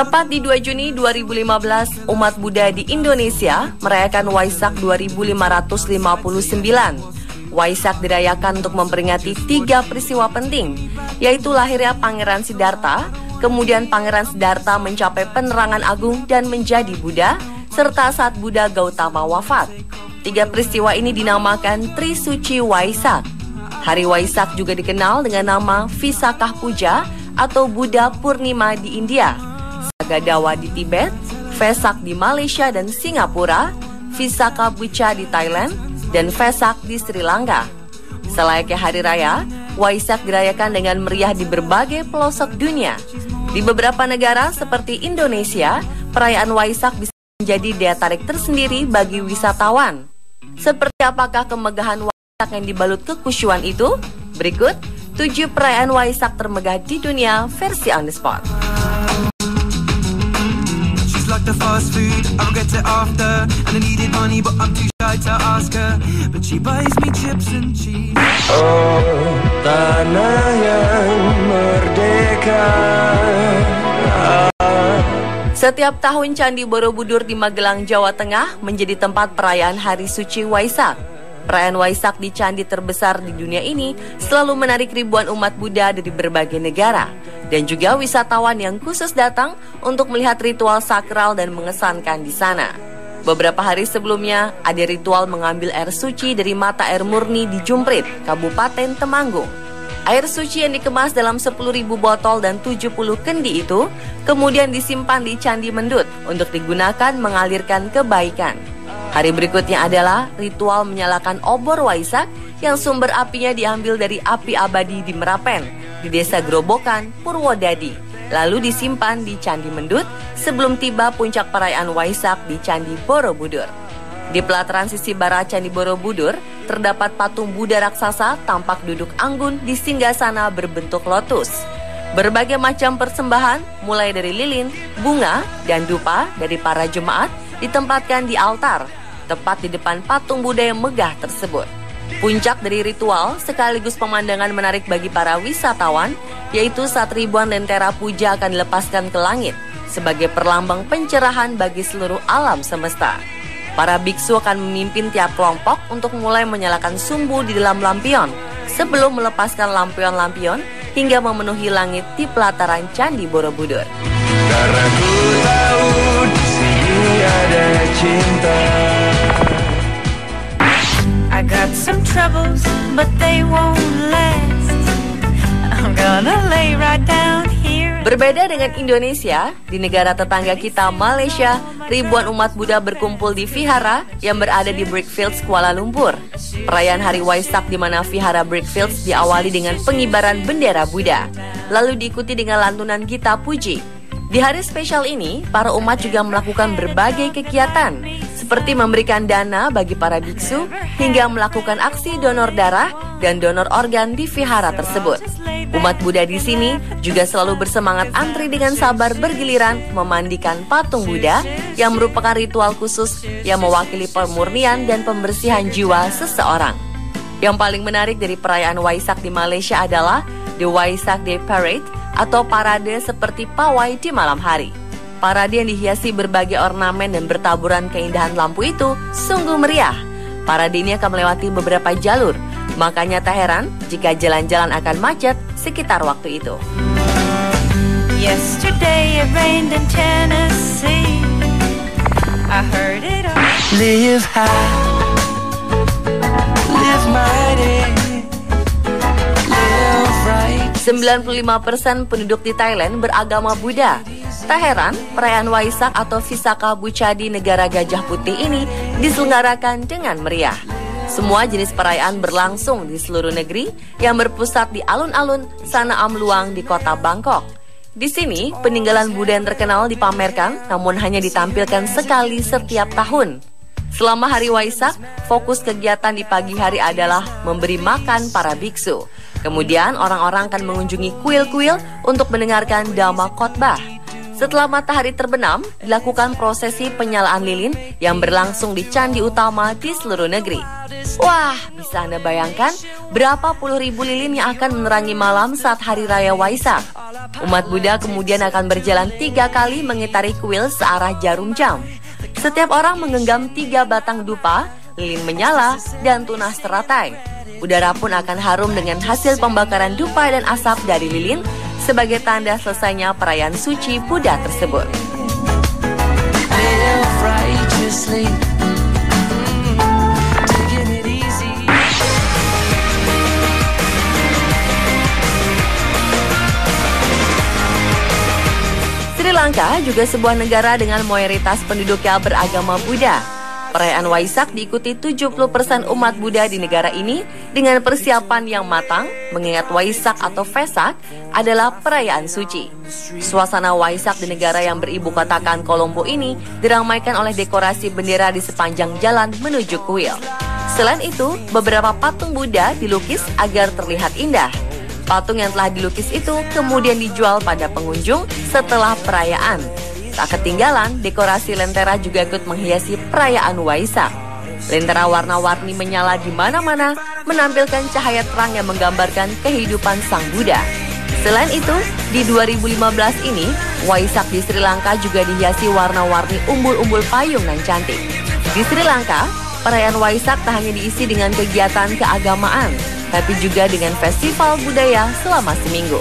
Tepat di 2 Juni 2015, umat Buddha di Indonesia merayakan Waisak 2559. Waisak dirayakan untuk memperingati 3 peristiwa penting, yaitu lahirnya Pangeran Siddhartha, kemudian Pangeran Siddhartha mencapai penerangan agung dan menjadi Buddha, serta saat Buddha Gautama wafat. 3 peristiwa ini dinamakan Trisuci Waisak. Hari Waisak juga dikenal dengan nama Visakha Puja atau Buddha Purnima di India, Sagadawa di Tibet, Vesak di Malaysia dan Singapura, Visakha Puja di Thailand, dan Vesak di Sri Lanka. Selayaknya hari raya, Waisak dirayakan dengan meriah di berbagai pelosok dunia. Di beberapa negara seperti Indonesia, perayaan Waisak bisa menjadi daya tarik tersendiri bagi wisatawan. Seperti apakah kemegahan Waisak yang dibalut kekusyuan itu? Berikut 7 perayaan Waisak termegah di dunia versi on the spot. Like the fast food, I regret it after. And I needed money, but I'm too shy to ask her. But she buys me chips and cheese. Oh, tanah yang merdeka. Setiap tahun Candi Borobudur di Magelang, Jawa Tengah menjadi tempat perayaan Hari Suci Waisak. Perayaan Waisak di candi terbesar di dunia ini selalu menarik ribuan umat Buddha dari berbagai negara dan juga wisatawan yang khusus datang untuk melihat ritual sakral dan mengesankan di sana. Beberapa hari sebelumnya ada ritual mengambil air suci dari mata air murni di Jumprit, Kabupaten Temanggung. Air suci yang dikemas dalam 10.000 botol dan 70 kendi itu kemudian disimpan di Candi Mendut untuk digunakan mengalirkan kebaikan. Hari berikutnya adalah ritual menyalakan obor Waisak yang sumber apinya diambil dari api abadi di Merapen, di Desa Grobokan, Purwodadi, lalu disimpan di Candi Mendut sebelum tiba puncak perayaan Waisak di Candi Borobudur. Di pelataran sisi barat Candi Borobudur, terdapat patung Buddha raksasa tampak duduk anggun di singgasana berbentuk lotus. Berbagai macam persembahan, mulai dari lilin, bunga, dan dupa dari para jemaat ditempatkan di altar, tepat di depan patung Buddha yang megah tersebut. Puncak dari ritual sekaligus pemandangan menarik bagi para wisatawan, yaitu saat ribuan lentera puja akan dilepaskan ke langit sebagai perlambang pencerahan bagi seluruh alam semesta. Para biksu akan memimpin tiap kelompok untuk mulai menyalakan sumbu di dalam lampion sebelum melepaskan lampion-lampion hingga memenuhi langit di pelataran Candi Borobudur. Karena ku tahu di sini ada cinta. I got some troubles, but they won't last. I'm gonna lay right down here. Berbeda dengan Indonesia, di negara tetangga kita Malaysia, ribuan umat Buddha berkumpul di vihara yang berada di Brickfields, Kuala Lumpur. Perayaan Hari Waisak di mana vihara Brickfields diawali dengan pengibaran bendera Buddha, lalu diikuti dengan lantunan gita puji. Di hari spesial ini, para umat juga melakukan berbagai kegiatan, seperti memberikan dana bagi para biksu, hingga melakukan aksi donor darah dan donor organ di vihara tersebut. Umat Buddha di sini juga selalu bersemangat antri dengan sabar bergiliran memandikan patung Buddha yang merupakan ritual khusus yang mewakili pemurnian dan pembersihan jiwa seseorang. Yang paling menarik dari perayaan Waisak di Malaysia adalah The Waisak Day Parade atau parade seperti pawai di malam hari. Parade yang dihiasi berbagai ornamen dan bertaburan keindahan lampu itu sungguh meriah. Parade ini akan melewati beberapa jalur, makanya tak heran jika jalan-jalan akan macet sekitar waktu itu. Yesterday it rained in Tennessee. I heard it all. Live high, live mighty, live right. 95% penduduk di Thailand beragama Buddha. Tak heran, perayaan Waisak atau Visakha Puja di negara Gajah Putih ini diselenggarakan dengan meriah. Semua jenis perayaan berlangsung di seluruh negeri yang berpusat di alun-alun Sanaam Luang di kota Bangkok. Di sini, peninggalan Buddha yang terkenal dipamerkan namun hanya ditampilkan sekali setiap tahun. Selama hari Waisak, fokus kegiatan di pagi hari adalah memberi makan para biksu. Kemudian orang-orang akan mengunjungi kuil-kuil untuk mendengarkan dhamma khotbah. Setelah matahari terbenam, dilakukan prosesi penyalaan lilin yang berlangsung di candi utama di seluruh negeri. Wah, bisa Anda bayangkan berapa puluh ribu lilin yang akan menerangi malam saat Hari Raya Waisak. Umat Buddha kemudian akan berjalan 3 kali mengitari kuil searah jarum jam. Setiap orang menggenggam 3 batang dupa, lilin menyala, dan tunas teratai. Udara pun akan harum dengan hasil pembakaran dupa dan asap dari lilin sebagai tanda selesainya perayaan suci Buddha tersebut. Live righteously. Taking it easy. Sri Lanka juga sebuah negara dengan mayoritas penduduknya beragama Buddha. Perayaan Waisak diikuti 70% umat Buddha di negara ini dengan persiapan yang matang, mengingat Waisak atau Vesak adalah perayaan suci. Suasana Waisak di negara yang beribu kotakan Kolombo ini diramaikan oleh dekorasi bendera di sepanjang jalan menuju kuil. Selain itu, beberapa patung Buddha dilukis agar terlihat indah. Patung yang telah dilukis itu kemudian dijual pada pengunjung setelah perayaan. Tak ketinggalan, dekorasi lentera juga ikut menghiasi perayaan Waisak. Lentera warna-warni menyala di mana-mana, menampilkan cahaya terang yang menggambarkan kehidupan Sang Buddha. Selain itu, di 2015 ini, Waisak di Sri Lanka juga dihiasi warna-warni umbul-umbul payung dan cantik. Di Sri Lanka, perayaan Waisak tak hanya diisi dengan kegiatan keagamaan, tapi juga dengan festival budaya selama seminggu.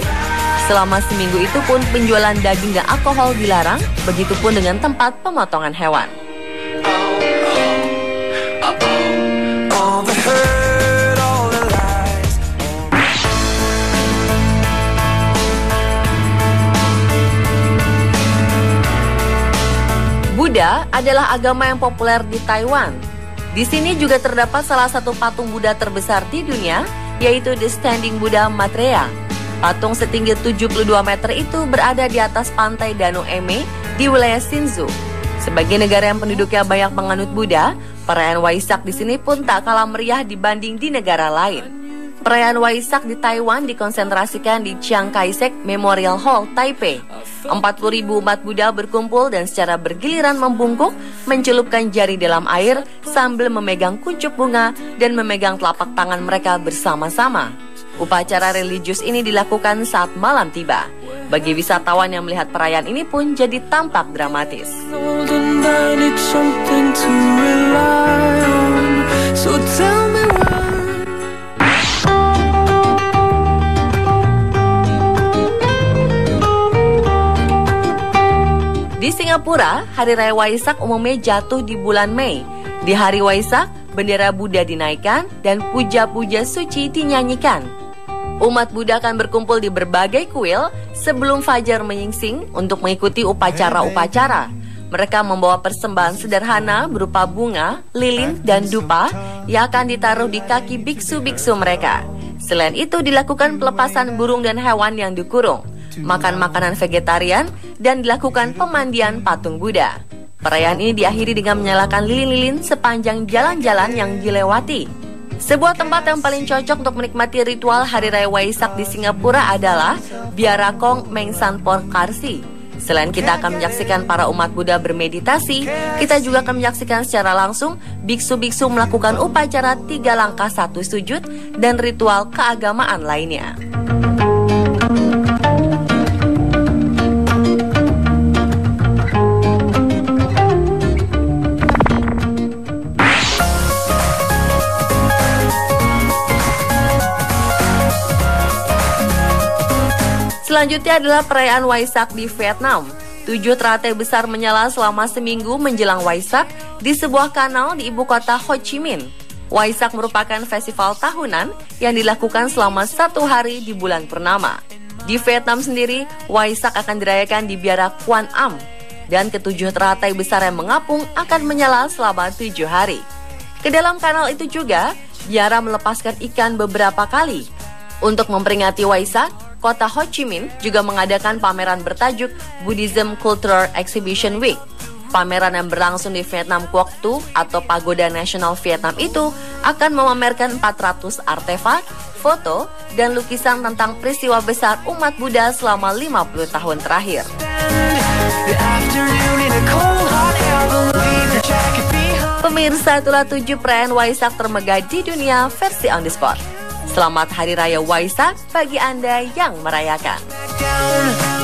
Selama seminggu itu pun penjualan daging dan alkohol dilarang, begitupun dengan tempat pemotongan hewan. Buddha adalah agama yang populer di Taiwan. Di sini juga terdapat salah satu patung Buddha terbesar di dunia, yaitu The Standing Buddha Maitreya. Patung setinggi 72 meter itu berada di atas pantai Danau Eme di wilayah Hsinchu. Sebagai negara yang penduduknya banyak penganut Buddha, perayaan Waisak di sini pun tak kalah meriah dibanding di negara lain. Perayaan Waisak di Taiwan dikonsentrasikan di Chiang Kai-shek Memorial Hall, Taipei. 40.000 umat Buddha berkumpul dan secara bergiliran membungkuk, mencelupkan jari dalam air sambil memegang kuncup bunga dan memegang telapak tangan mereka bersama-sama. Upacara religius ini dilakukan saat malam tiba. Bagi wisatawan yang melihat perayaan ini pun jadi tampak dramatis. Di Singapura, Hari Raya Waisak umumnya jatuh di bulan Mei. Di hari Waisak, bendera Buddha dinaikkan dan puja-puja suci dinyanyikan. Umat Buddha akan berkumpul di berbagai kuil sebelum fajar menyingsing untuk mengikuti upacara-upacara. Mereka membawa persembahan sederhana berupa bunga, lilin, dan dupa yang akan ditaruh di kaki biksu-biksu mereka. Selain itu dilakukan pelepasan burung dan hewan yang dikurung, makan makanan vegetarian, dan dilakukan pemandian patung Buddha. Perayaan ini diakhiri dengan menyalakan lilin-lilin sepanjang jalan-jalan yang dilewati. Sebuah tempat yang paling cocok untuk menikmati ritual Hari Raya Waisak di Singapura adalah Biara Kong Meng San Por Karsi. Selain kita akan menyaksikan para umat Buddha bermeditasi, kita juga akan menyaksikan secara langsung biksu-biksu melakukan upacara 3 langkah 1 sujud dan ritual keagamaan lainnya. Selanjutnya adalah perayaan Waisak di Vietnam. 7 teratai besar menyala selama seminggu menjelang Waisak di sebuah kanal di ibu kota Ho Chi Minh. Waisak merupakan festival tahunan yang dilakukan selama 1 hari di bulan purnama. Di Vietnam sendiri, Waisak akan dirayakan di Biara Quan Am, dan ke-7 teratai besar yang mengapung akan menyala selama 7 hari. Ke dalam kanal itu juga, biara melepaskan ikan beberapa kali. Untuk memperingati Waisak, Kota Ho Chi Minh juga mengadakan pameran bertajuk Buddhism Cultural Exhibition Week. Pameran yang berlangsung di Vietnam Quoc Tu atau Pagoda Nasional Vietnam itu akan memamerkan 400 artefak, foto, dan lukisan tentang peristiwa besar umat Buddha selama 50 tahun terakhir. The afternoon in a cold hot air balloon. Leave your jacket behind. Pemirsa, itulah 7 perayaan Waisak termegah di dunia versi On The Spot. Selamat Hari Raya Waisak bagi Anda yang merayakan. Down.